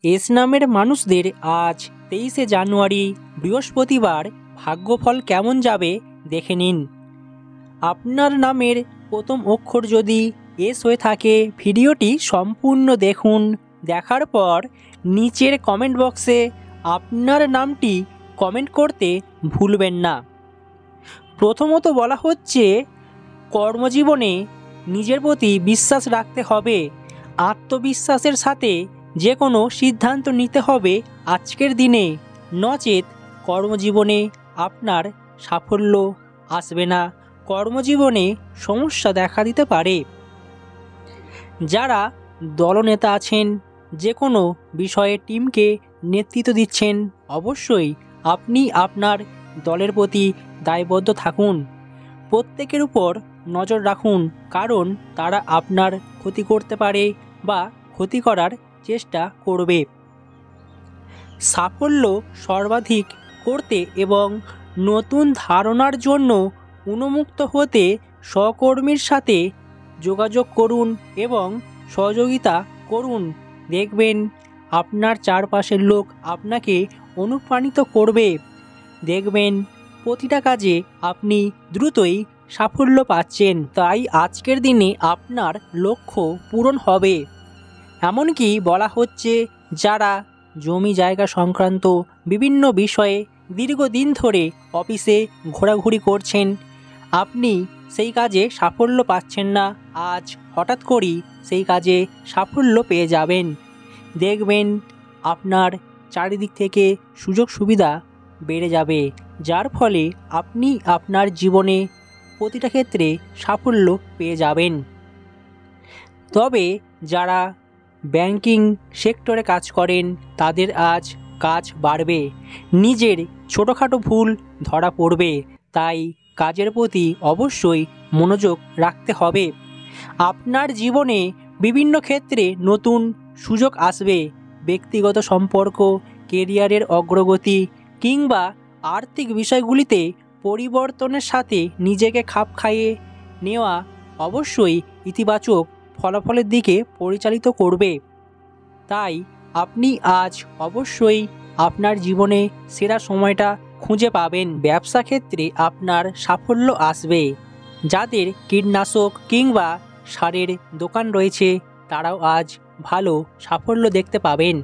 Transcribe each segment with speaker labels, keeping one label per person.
Speaker 1: S নামের মানুষদের আজ 23শে জানুয়ারি বৃহস্পতিবার ভাগ্যফল কেমন যাবে দেখে নিন। আপনার নামের প্রথম অক্ষর যদি এস হয়ে থাকে ভিডিওটি সম্পূর্ণ দেখুন। দেখার পর নিচের কমেন্ট বক্সে আপনার নামটি কমেন্ট করতে ভুলবেন না। প্রথমত বলা হচ্ছে, কর্মজীবনে নিজের প্রতি বিশ্বাস রাখতে হবে। আত্মবিশ্বাসের সাথে যে কোনো সিদ্ধান্ত নিতে হবে আজকের দিনে, নচেত কর্মজীবনে আপনার সাফল্য আসবে না। কর্মজীবনে সমস্যা দেখা দিতে পারে। যারা দলনেতা আছেন, যে কোনো বিষয়ে টিমকে নেতৃত্ব দিচ্ছেন, অবশ্যই আপনি আপনার দলের প্রতি দায়বদ্ধ থাকুন। প্রত্যেকের উপর নজর রাখুন, কারণ তারা আপনার ক্ষতি করতে পারে বা ক্ষতি করার চেষ্টা করবে। সাফল্য সর্বাধিক করতে এবং নতুন ধারণার জন্য উন্মুক্ত হতে সহকর্মীর সাথে যোগাযোগ করুন এবং সহযোগিতা করুন। দেখবেন আপনার চারপাশের লোক আপনাকে অনুপ্রাণিত করবে। দেখবেন প্রতিটা কাজে আপনি দ্রুতই সাফল্য পাচ্ছেন। তাই আজকের দিনে আপনার লক্ষ্য পূরণ হবে। এমনকি বলা হচ্ছে, যারা জমি জায়গা সংক্রান্ত বিভিন্ন বিষয়ে দীর্ঘদিন ধরে অফিসে ঘোরাঘুরি করছেন, আপনি সেই কাজে সাফল্য পাচ্ছেন না, আজ হঠাৎ করেই সেই কাজে সাফল্য পেয়ে যাবেন। দেখবেন আপনার চারিদিক থেকে সুযোগ সুবিধা বেড়ে যাবে, যার ফলে আপনি আপনার জীবনে প্রতিটা ক্ষেত্রে সাফল্য পেয়ে যাবেন। তবে যারা ব্যাংকিং সেক্টরে কাজ করেন, তাদের আজ কাজ বাড়বে। নিজের ছোটোখাটো ভুল ধরা পড়বে, তাই কাজের প্রতি অবশ্যই মনোযোগ রাখতে হবে। আপনার জীবনে বিভিন্ন ক্ষেত্রে নতুন সুযোগ আসবে। ব্যক্তিগত সম্পর্ক, কেরিয়ারের অগ্রগতি কিংবা আর্থিক বিষয়গুলিতে পরিবর্তনের সাথে নিজেকে খাপ খাইয়ে নেওয়া অবশ্যই ইতিবাচক ফলাফলের দিকে পরিচালিত করবে। তাই আপনি আজ অবশ্যই আপনার জীবনে সেরা সময়টা খুঁজে পাবেন। ব্যবসা ক্ষেত্রে আপনার সাফল্য আসবে। যাদের কীটনাশক কিংবা সারের দোকান রয়েছে, তারাও আজ ভালো সাফল্য দেখতে পাবেন।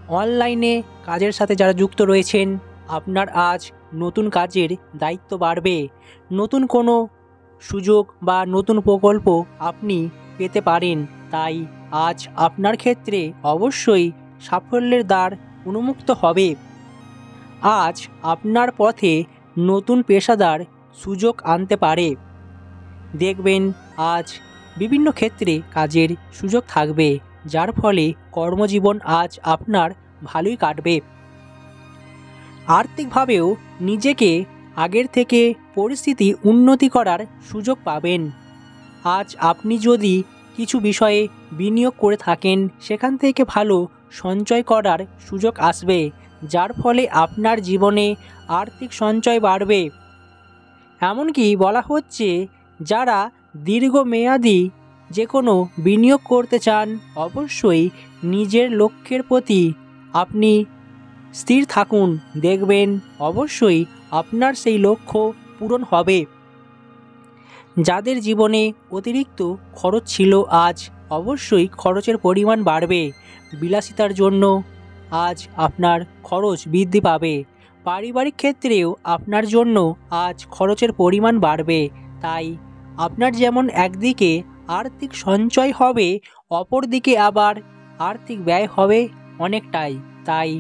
Speaker 1: অনলাইনে কাজের সাথে যারা যুক্ত রয়েছেন, আপনার আজ নতুন কাজের দায়িত্ব বাড়বে। নতুন কোনো সুযোগ বা নতুন প্রকল্প আপনি পেতে পারেন। তাই আজ আপনার ক্ষেত্রে অবশ্যই সাফল্যের দ্বার উন্মুক্ত হবে। আজ আপনার পথে নতুন পেশাদার সুযোগ আনতে পারে। দেখবেন আজ বিভিন্ন ক্ষেত্রে কাজের সুযোগ থাকবে, যার ফলে কর্মজীবন আজ আপনার ভালোই কাটবে। আর্থিকভাবেও নিজেকে আগের থেকে পরিস্থিতি উন্নতি করার সুযোগ পাবেন। আজ আপনি যদি কিছু বিষয়ে বিনিয়োগ করে থাকেন, সেখান থেকে ভালো সঞ্চয় করার সুযোগ আসবে, যার ফলে আপনার জীবনে আর্থিক সঞ্চয় বাড়বে। এমনকি বলা হচ্ছে, যারা দীর্ঘমেয়াদী যে কোনো বিনিয়োগ করতে চান, অবশ্যই নিজের লক্ষ্যের প্রতি আপনি স্থির থাকুন। দেখবেন অবশ্যই আপনার সেই লক্ষ্য পূরণ হবে। যাদের জীবনে অতিরিক্ত খরচ ছিল, আজ অবশ্যই খরচের পরিমাণ বাড়বে। বিলাসিতার জন্য আজ আপনার খরচ বৃদ্ধি পাবে। পারিবারিক ক্ষেত্রেও আপনার জন্য আজ খরচের পরিমাণ বাড়বে। তাই আপনার যেমন একদিকে আর্থিক সঞ্চয় হবে, অপরদিকে আবার আর্থিক ব্যয় হবে অনেকটাই। তাই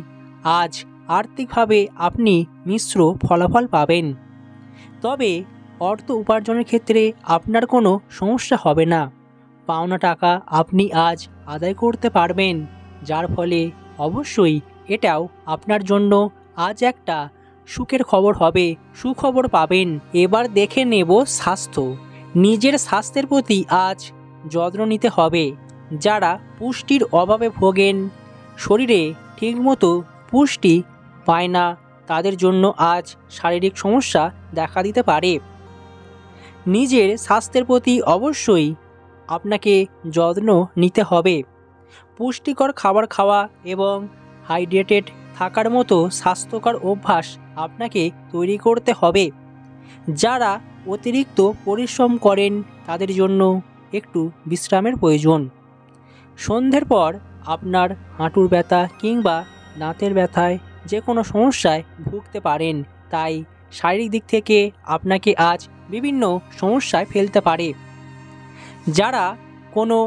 Speaker 1: আজ আর্থিকভাবে আপনি মিশ্র ফলাফল পাবেন। তবে অর্থ উপার্জনের ক্ষেত্রে আপনার কোনো সমস্যা হবে না। পাওনা টাকা আপনি আজ আদায় করতে পারবেন, যার ফলে অবশ্যই এটাও আপনার জন্য আজ একটা সুখের খবর হবে, সুখবর পাবেন। এবার দেখে নেব স্বাস্থ্য। নিজের স্বাস্থ্যের প্রতি আজ যত্ন নিতে হবে। যারা পুষ্টির অভাবে ভোগেন, শরীরে ঠিকমতো পুষ্টি পায় না, তাদের জন্য আজ শারীরিক সমস্যা দেখা দিতে পারে। নিজের স্বাস্থ্যের প্রতি অবশ্যই আপনাকে যত্ন নিতে হবে। পুষ্টিকর খাবার খাওয়া এবং হাইড্রেটেড থাকার মতো স্বাস্থ্যকর অভ্যাস আপনাকে তৈরি করতে হবে। যারা অতিরিক্ত পরিশ্রম করেন তাদের জন্য একটু বিশ্রামের প্রয়োজন। সন্ধ্যের পর আপনার হাঁটুর ব্যথা কিংবা দাঁতের ব্যথায় যে কোনো সমস্যায় ভুগতে পারেন, তাই শারীরিক দিক থেকে আপনাকে আজ বিভিন্ন সমস্যায় ফেলতে পারে। যারা কোনো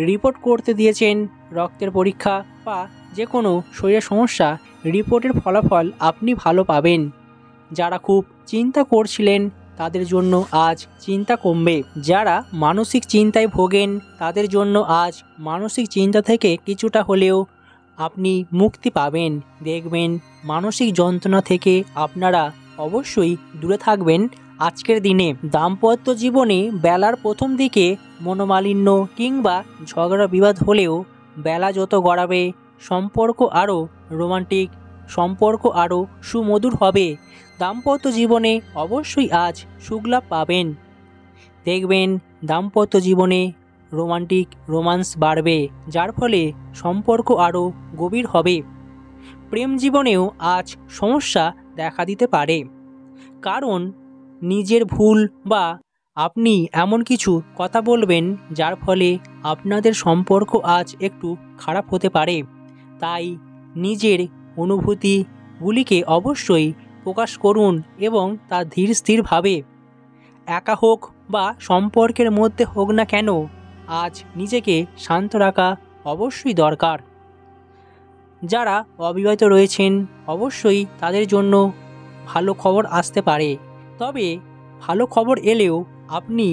Speaker 1: রিপোর্ট করতে দিয়েছেন, রক্তের পরীক্ষা বা যে কোনো শরীরের সমস্যা, রিপোর্টের ফলাফল আপনি ভালো পাবেন। যারা খুব চিন্তা করছিলেন তাদের জন্য আজ চিন্তা কমবে। যারা মানসিক চিন্তায় ভোগেন তাদের জন্য আজ মানসিক চিন্তা থেকে কিছুটা হলেও আপনি মুক্তি পাবেন। দেখবেন মানসিক যন্ত্রণা থেকে আপনারা অবশ্যই দূরে থাকবেন। আজকের দিনে দাম্পত্য জীবনে বেলার প্রথম দিকে মনোমালিন্য কিংবা ঝগড়া বিবাদ হলেও বেলা যত গড়াবে সম্পর্ক আরও রোমান্টিক, সম্পর্ক আরও সুমধুর হবে। দাম্পত্য জীবনে অবশ্যই আজ সুখলাভ পাবেন। দেখবেন দাম্পত্য জীবনে রোমান্স বাড়বে, যার ফলে সম্পর্ক আরও গভীর হবে। প্রেম জীবনেও আজ সমস্যা দেখা দিতে পারে, কারণ নিজের ভুল বা আপনি এমন কিছু কথা বলবেন যার ফলে আপনাদের সম্পর্ক আজ একটু খারাপ হতে পারে। তাই নিজের অনুভূতিগুলিকে অবশ্যই প্রকাশ করুন এবং তা ধীর স্থিরভাবে, একা হোক বা সম্পর্কের মধ্যে হোক না কেন, আজ নিজেকে শান্ত রাখা অবশ্যই দরকার। যারা অবিবাহিত রয়েছেন অবশ্যই তাদের জন্য ভালো খবর আসতে পারে, তবে ভালো খবর এলেও আপনি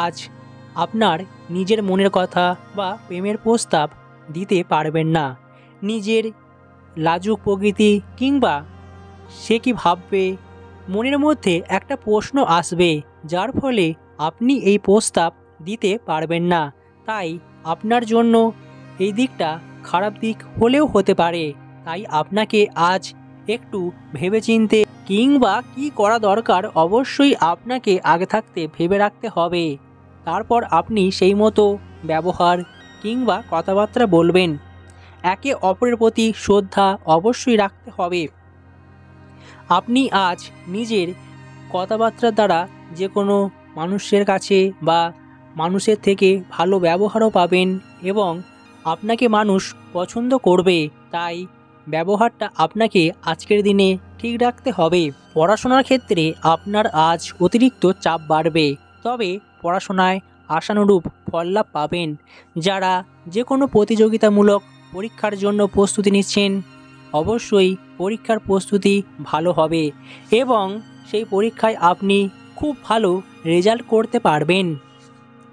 Speaker 1: আজ আপনার নিজের মনের কথা বা প্রেমের প্রস্তাব দিতে পারবেন না। নিজের লাজুক প্রকৃতি কিংবা সে কি ভাববে, মনের মধ্যে একটা প্রশ্ন আসবে, যার ফলে আপনি এই প্রস্তাব দিতে পারবেন না। তাই আপনার জন্য এই দিকটা খারাপ দিক হলেও হতে পারে। তাই আপনাকে আজ একটু ভেবেচিন্তে কিংবা কি করা দরকার অবশ্যই আপনাকে আগে থাকতে ভেবে রাখতে হবে। তারপর আপনি সেই মতো ব্যবহার কিংবা কথাবার্তা বলবেন। একে অপরের প্রতি শ্রদ্ধা অবশ্যই রাখতে হবে। আপনি আজ নিজের কথাবার্তার দ্বারা যে কোনো মানুষের কাছে বা মানুষের থেকে ভালো ব্যবহারও পাবেন এবং আপনাকে মানুষ পছন্দ করবে। তাই ব্যবহারটা আপনাকে আজকের দিনে ঠিক রাখতে হবে। পড়াশোনার ক্ষেত্রে আপনার আজ অতিরিক্ত চাপ বাড়বে, তবে পড়াশোনায় আশানুরূপ ফললাভ পাবেন। যারা যে কোনো প্রতিযোগিতামূলক পরীক্ষার জন্য প্রস্তুতি নিচ্ছেন অবশ্যই পরীক্ষার প্রস্তুতি ভালো হবে এবং সেই পরীক্ষায় আপনি খুব ভালো রেজাল্ট করতে পারবেন।